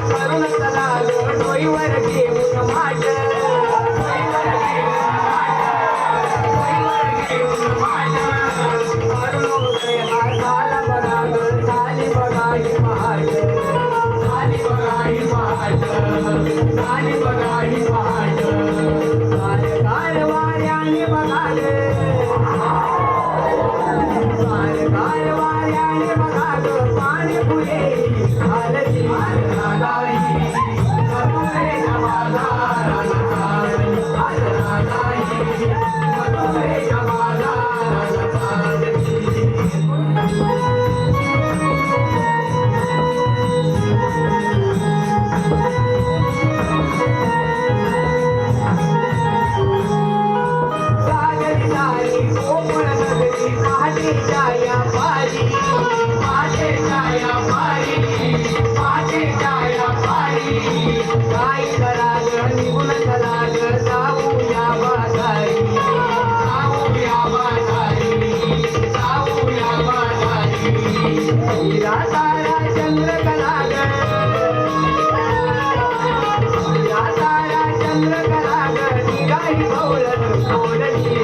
करुण तलाग डोईवर घेऊन माट हाताला बघाग झाली बघाई पहाट झाली बघाई पहाट झाली बघाई पहाट कारवाऱ्याने बघाग कारवाऱ्याने बघाग पाणी फुले आलती चंद्र कलाग निघाली भवलन सोडली